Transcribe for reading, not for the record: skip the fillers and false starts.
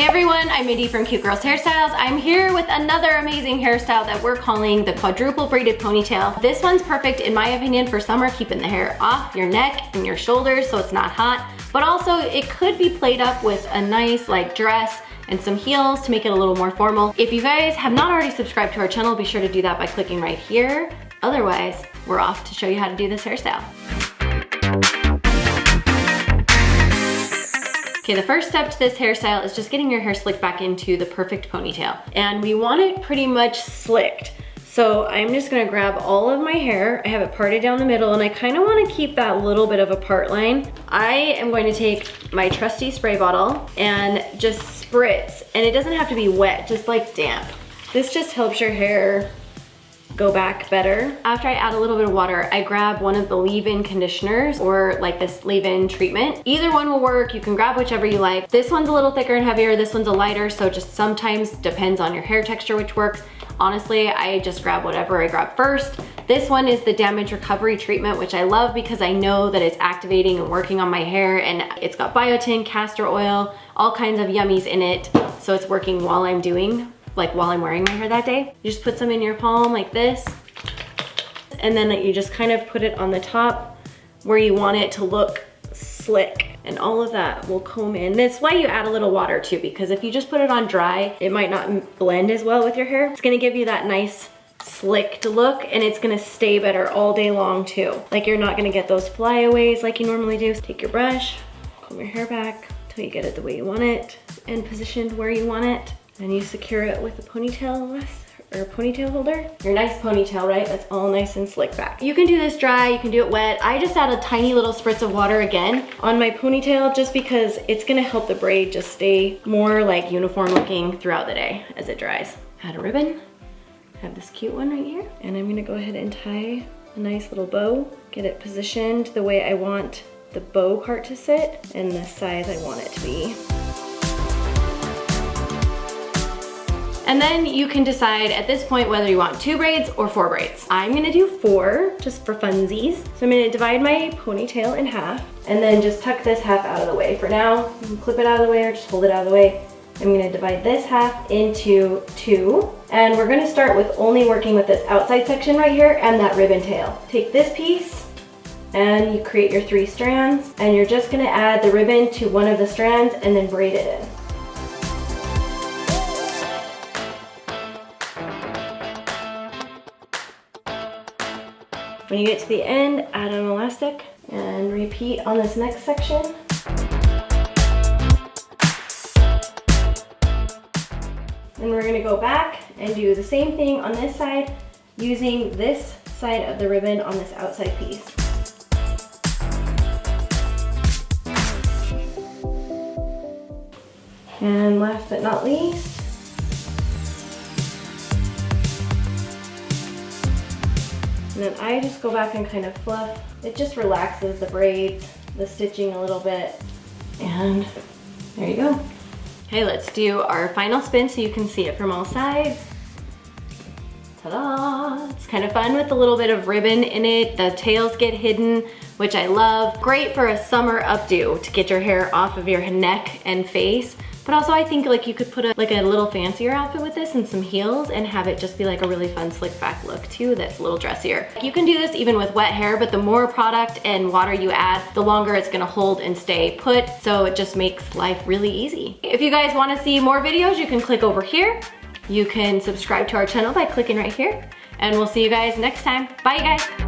Hey everyone, I'm Mindy from Cute Girls Hairstyles. I'm here with another amazing hairstyle that we're calling the quadruple braided ponytail. This one's perfect in my opinion for summer, keeping the hair off your neck and your shoulders so it's not hot, but also it could be played up with a nice like dress and some heels to make it a little more formal. If you guys have not already subscribed to our channel, be sure to do that by clicking right here. Otherwise, we're off to show you how to do this hairstyle. Okay, the first step to this hairstyle is just getting your hair slicked back into the perfect ponytail. And we want it pretty much slicked. So I'm just gonna grab all of my hair. I have it parted down the middle and I kind of want to keep that little bit of a part line. I am going to take my trusty spray bottle and just spritz. And it doesn't have to be wet, just like damp. This just helps your hair go back better. After I add a little bit of water, I grab one of the leave-in conditioners or like this leave-in treatment. Either one will work. You can grab whichever you like. This one's a little thicker and heavier. This one's a lighter, so just sometimes depends on your hair texture which works. Honestly, I just grab whatever I grab first. This one is the damage recovery treatment, which I love because I know that it's activating and working on my hair, and it's got biotin, castor oil, all kinds of yummies in it. So it's working while I'm wearing my hair that day. You just put some in your palm like this, and then you just kind of put it on the top where you want it to look slick, and all of that will comb in. That's why you add a little water too, because if you just put it on dry, it might not blend as well with your hair. It's gonna give you that nice slicked look, and it's gonna stay better all day long too. Like you're not gonna get those flyaways like you normally do. Take your brush, comb your hair back till you get it the way you want it and positioned where you want it. And you secure it with a ponytail or ponytail holder. Your nice ponytail, right? That's all nice and slick back. You can do this dry, you can do it wet. I just add a tiny little spritz of water again on my ponytail just because it's gonna help the braid just stay more like uniform looking throughout the day as it dries. Add a ribbon. I have this cute one right here. And I'm gonna go ahead and tie a nice little bow. Get it positioned the way I want the bow part to sit and the size I want it to be. And then you can decide at this point whether you want 2 braids or 4 braids. I'm gonna do 4 just for funsies. So I'm gonna divide my ponytail in half and then just tuck this half out of the way. For now, you can clip it out of the way or just hold it out of the way. I'm gonna divide this half into 2. And we're gonna start with only working with this outside section right here and that ribbon tail. Take this piece and you create your 3 strands, and you're just gonna add the ribbon to one of the strands and then braid it in. When you get to the end, add an elastic and repeat on this next section. And we're gonna go back and do the same thing on this side using this side of the ribbon on this outside piece. And last but not least, and then I just go back and kind of fluff. It just relaxes the braids, the stitching a little bit. And there you go. Okay, let's do our final spin so you can see it from all sides. Ta-da! It's kind of fun with a little bit of ribbon in it. The tails get hidden, which I love. Great for a summer updo to get your hair off of your neck and face. But also I think like you could put a little fancier outfit with this and some heels and have it just be like a really fun slick back look too that's a little dressier. You can do this even with wet hair, but the more product and water you add, the longer it's gonna hold and stay put, so it just makes life really easy. If you guys wanna see more videos, you can click over here. You can subscribe to our channel by clicking right here, and we'll see you guys next time. Bye guys.